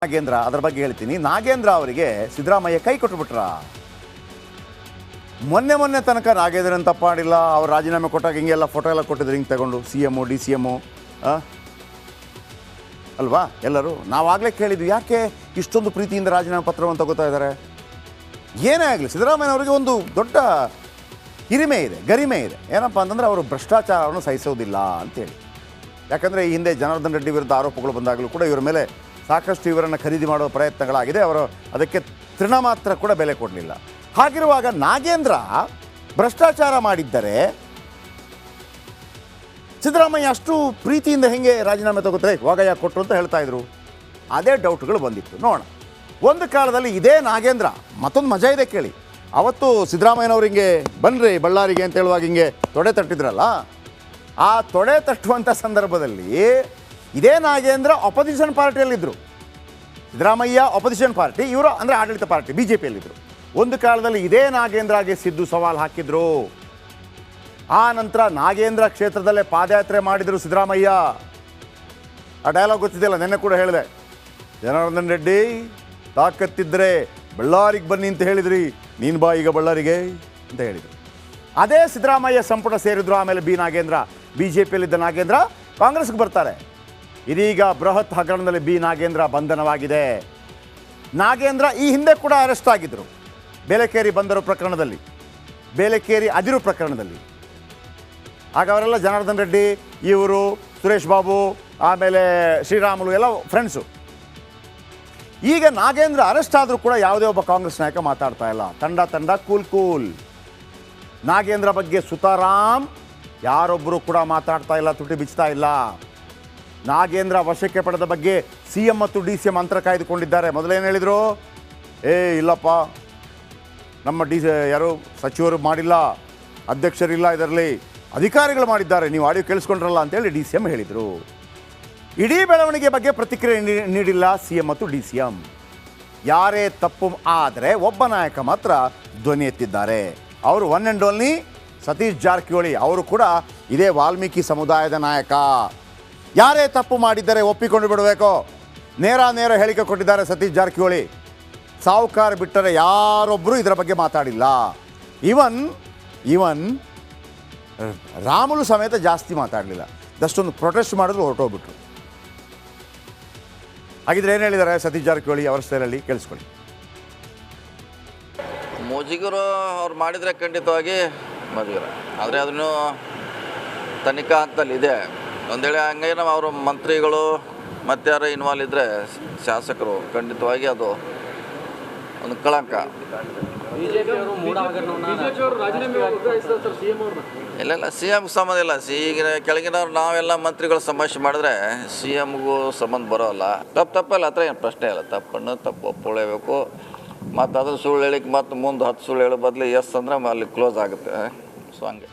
ನಾಗೇಂದ್ರ ಅದರ ಬಗ್ಗೆ ಹೇಳ್ತೀನಿ. ನಾಗೇಂದ್ರ ಅವರಿಗೆ ಸಿದ್ದರಾಮಯ್ಯ ಕೈ ಕೊಟ್ಟುಬಿಟ್ರ. ಮೊನ್ನೆ ತನಕ ನಾಗೇಂದ್ರನ್ ತಪ್ಪು ಮಾಡಿಲ್ಲ. ಅವ್ರು ರಾಜೀನಾಮೆ ಕೊಟ್ಟಾಗ ಹಿಂಗೆಲ್ಲ ಫೋಟೋ ಎಲ್ಲ ಕೊಟ್ಟಿದ್ರು, ಹಿಂಗೆ ತಗೊಂಡು CM DCM ಅಲ್ವಾ. ಎಲ್ಲರೂ ನಾವಾಗಲೇ ಕೇಳಿದ್ವಿ, ಯಾಕೆ ಇಷ್ಟೊಂದು ಪ್ರೀತಿಯಿಂದ ರಾಜೀನಾಮೆ ಪತ್ರವನ್ನು ತಗೋತಾ ಇದ್ದಾರೆ. ಏನೇ ಆಗಲಿ ಸಿದ್ದರಾಮಯ್ಯನವರಿಗೆ ಒಂದು ದೊಡ್ಡ ಹಿರಿಮೆ ಇದೆ, ಗರಿಮೆ ಇದೆ. ಏನಪ್ಪ ಅಂತಂದರೆ ಅವರು ಭ್ರಷ್ಟಾಚಾರವನ್ನು ಸಹಿಸೋದಿಲ್ಲ ಅಂತೇಳಿ. ಯಾಕಂದರೆ ಈ ಹಿಂದೆ ಜನಾರ್ದನ್ ರೆಡ್ಡಿ ವಿರುದ್ಧ ಆರೋಪಗಳು ಬಂದಾಗಲೂ ಕೂಡ ಇವರ ಮೇಲೆ ಸಾಕಷ್ಟು ಇವರನ್ನು ಖರೀದಿ ಮಾಡುವ ಪ್ರಯತ್ನಗಳಾಗಿದೆ. ಅವರು ಅದಕ್ಕೆ ತೃಣ ಮಾತ್ರ ಕೂಡ ಬೆಲೆ ಕೊಡಲಿಲ್ಲ. ಹಾಗಿರುವಾಗ ನಾಗೇಂದ್ರ ಭ್ರಷ್ಟಾಚಾರ ಮಾಡಿದ್ದರೆ ಸಿದ್ದರಾಮಯ್ಯ ಅಷ್ಟು ಪ್ರೀತಿಯಿಂದ ಹೆಂಗೆ ರಾಜೀನಾಮೆ ತಗೋತಾರೆ, ಇವಾಗ ಯಾಕೆ ಕೊಟ್ಟರು ಅಂತ ಹೇಳ್ತಾ ಇದ್ರು. ಅದೇ ಡೌಟ್ಗಳು ಬಂದಿತ್ತು. ನೋಡೋಣ. ಒಂದು ಕಾಲದಲ್ಲಿ ಇದೇ ನಾಗೇಂದ್ರ, ಮತ್ತೊಂದು ಮಜಾ ಇದೆ ಕೇಳಿ. ಅವತ್ತು ಸಿದ್ದರಾಮಯ್ಯನವ್ರು ಹಿಂಗೆ ಬನ್ನಿರಿ ಬಳ್ಳಾರಿಗೆ ಅಂತ ಹೇಳುವಾಗ ಹಿಂಗೆ ತೊಡೆ ತಟ್ಟಿದ್ರಲ್ಲ, ಆ ತೊಡೆ ತಟ್ಟುವಂಥ ಸಂದರ್ಭದಲ್ಲಿ ಇದೇ ನಾಗೇಂದ್ರ ಅಪೋಸಿಷನ್ ಪಾರ್ಟಿಯಲ್ಲಿದ್ದರು. ಸಿದ್ದರಾಮಯ್ಯ ಅಪೋಸಿಷನ್ ಪಾರ್ಟಿ, ಇವರು ಅಂದರೆ ಆಡಳಿತ ಪಾರ್ಟಿ BJPಯಲ್ಲಿದ್ದರು. ಒಂದು ಕಾಲದಲ್ಲಿ ಇದೇ ನಾಗೇಂದ್ರಗೆ ಸಿದ್ದು ಸವಾಲು ಹಾಕಿದ್ರು. ಆ ನಂತರ ನಾಗೇಂದ್ರ ಕ್ಷೇತ್ರದಲ್ಲೇ ಪಾದಯಾತ್ರೆ ಮಾಡಿದರು ಸಿದ್ದರಾಮಯ್ಯ. ಆ ಡೈಲಾಗ್ ಗೊತ್ತಿದೆಯಲ್ಲ, ನೆನ್ನೆ ಕೂಡ ಹೇಳಿದೆ. ಜನಾರ್ದನ್ ರೆಡ್ಡಿ ತಾಕತ್ತಿದ್ದರೆ ಬಳ್ಳಾರಿಗೆ ಬನ್ನಿ ಅಂತ ಹೇಳಿದ್ರಿ, ನೀನು ಬಾ ಈಗ ಬಳ್ಳಾರಿಗೆ ಅಂತ ಹೇಳಿದರು. ಅದೇ ಸಿದ್ದರಾಮಯ್ಯ ಸಂಪುಟ ಸೇರಿದ್ರು. ಆಮೇಲೆ ನಾಗೇಂದ್ರ BJPಯಲ್ಲಿದ್ದ ನಾಗೇಂದ್ರ ಕಾಂಗ್ರೆಸ್ಗೆ ಬರ್ತಾರೆ. ಇದೀಗ ಬೃಹತ್ ಹಗರಣದಲ್ಲಿ ನಾಗೇಂದ್ರ ಬಂಧನವಾಗಿದೆ. ನಾಗೇಂದ್ರ ಈ ಹಿಂದೆ ಕೂಡ ಅರೆಸ್ಟ್ ಆಗಿದ್ದರು, ಬೇಲೆಕೇರಿ ಬಂದರು ಪ್ರಕರಣದಲ್ಲಿ, ಬೇಲೆಕೇರಿ ಅದಿರು ಪ್ರಕರಣದಲ್ಲಿ. ಆಗ ಅವರೆಲ್ಲ ಜನಾರ್ದನ್ ರೆಡ್ಡಿ, ಇವರು ಸುರೇಶ್ ಬಾಬು, ಆಮೇಲೆ ಶ್ರೀರಾಮುಲು ಎಲ್ಲ ಫ್ರೆಂಡ್ಸು. ಈಗ ನಾಗೇಂದ್ರ ಅರೆಸ್ಟ್ ಆದರೂ ಕೂಡ ಯಾವುದೇ ಒಬ್ಬ ಕಾಂಗ್ರೆಸ್ ನಾಯಕ ಮಾತಾಡ್ತಾ ಇಲ್ಲ. ತಂಡ ಕೂಲ್. ನಾಗೇಂದ್ರ ಬಗ್ಗೆ ಸುತಾರಾಮ್ ಯಾರೊಬ್ಬರು ಕೂಡ ಮಾತಾಡ್ತಾ ಇಲ್ಲ, ತುಟಿ ಬಿಚ್ತಾ ಇಲ್ಲ. ನಾಗೇಂದ್ರ ವಶಕ್ಕೆ ಪಡೆದ ಬಗ್ಗೆ CM ಮತ್ತು DCM ಅಂತರ ಕಾಯ್ದುಕೊಂಡಿದ್ದಾರೆ. ಮೊದಲೇನು ಹೇಳಿದರು, ಇಲ್ಲಪ್ಪ ನಮ್ಮ ಯಾರು ಸಚಿವರು ಮಾಡಿಲ್ಲ, ಅಧ್ಯಕ್ಷರಿಲ್ಲ, ಇದರಲ್ಲಿ ಅಧಿಕಾರಿಗಳು ಮಾಡಿದ್ದಾರೆ, ನೀವು ಆಡಿಯೋ ಕೇಳಿಸ್ಕೊಂಡ್ರಲ್ಲ ಅಂತೇಳಿ DCM ಹೇಳಿದರು. ಇಡೀ ಬೆಳವಣಿಗೆ ಬಗ್ಗೆ ಪ್ರತಿಕ್ರಿಯೆ ನೀಡಿಲ್ಲ CM ಮತ್ತು DCM. ಯಾರೇ ತಪ್ಪು ಆದರೆ ಒಬ್ಬ ನಾಯಕ ಮಾತ್ರ ಧ್ವನಿ ಎತ್ತಿದ್ದಾರೆ. ಅವರು one and only Satish Jarkiholi. ಅವರು ಕೂಡ ಇದೇ ವಾಲ್ಮೀಕಿ ಸಮುದಾಯದ ನಾಯಕ. ಯಾರೇ ತಪ್ಪು ಮಾಡಿದ್ದಾರೆ ಒಪ್ಪಿಕೊಂಡು ಬಿಡಬೇಕು, ನೇರ ಹೇಳಿಕೆ ಕೊಟ್ಟಿದ್ದಾರೆ ಸತೀಶ್ ಜಾರಕಿಹೊಳಿ. ಸಾವುಕಾರ ಬಿಟ್ಟರೆ ಯಾರೊಬ್ಬರು ಇದರ ಬಗ್ಗೆ ಮಾತಾಡಿಲ್ಲ. ಇವನ್ ರಾಮುಲು ಸಮೇತ ಜಾಸ್ತಿ ಮಾತಾಡಲಿಲ್ಲ. ಜಸ್ಟೊಂದು ಪ್ರೊಟೆಸ್ಟ್ ಮಾಡಿದ್ರು, ಹೊರಟೋಗ್ಬಿಟ್ರು. ಹಾಗಿದ್ರೆ ಏನು ಹೇಳಿದ್ದಾರೆ ಸತೀಶ್ ಜಾರಕಿಹೊಳಿ ಅವರ ಸ್ಟೈಲಲ್ಲಿ, ಕೇಳಿಸ್ಕೊಳ್ಳಿ. ಮುಜುಗರು ಅವ್ರು ಮಾಡಿದರೆ ಖಂಡಿತವಾಗಿ ಮುಜುಗರ, ಆದರೆ ಅದನ್ನು ತನಿಖಾ ಹಂತದಲ್ಲಿದೆ. ಒಂದು ವೇಳೆ ಹಂಗೇನೋ ಅವರು ಮಂತ್ರಿಗಳು ಮತ್ತು ಯಾರು ಇನ್ವಾಲ್ವ್ ಇದ್ದರೆ ಶಾಸಕರು, ಖಂಡಿತವಾಗಿ ಅದು ಒಂದು ಕಳಂಕ. ಇಲ್ಲ CM ಸಂಬಂಧ ಇಲ್ಲ. ಈಗಿನ ಕೆಳಗಿನವ್ರು ನಾವೆಲ್ಲ ಮಂತ್ರಿಗಳು ಸಮಸ್ಯೆ ಮಾಡಿದ್ರೆ CMಗೂ ಸಂಬಂಧ ಬರೋಲ್ಲ. ತಪ್ಪಲ್ಲ, ಹತ್ರ ಏನು ಪ್ರಶ್ನೆ ಇಲ್ಲ. ತಪ್ಪು ಒಪ್ಪುಳೇಬೇಕು. ಮತ್ತು ಅದನ್ನು ಸುಳ್ಳು ಹೇಳಿಕ್ಕೆ ಮತ್ತು ಮುಂದೆ 10 ಸುಳ್ಳು ಹೇಳೋ ಬದಲು ಎಸ್ ಅಂದರೆ ಅಲ್ಲಿ ಕ್ಲೋಸ್ ಆಗುತ್ತೆ. ಸೊ ಹಂಗೆ.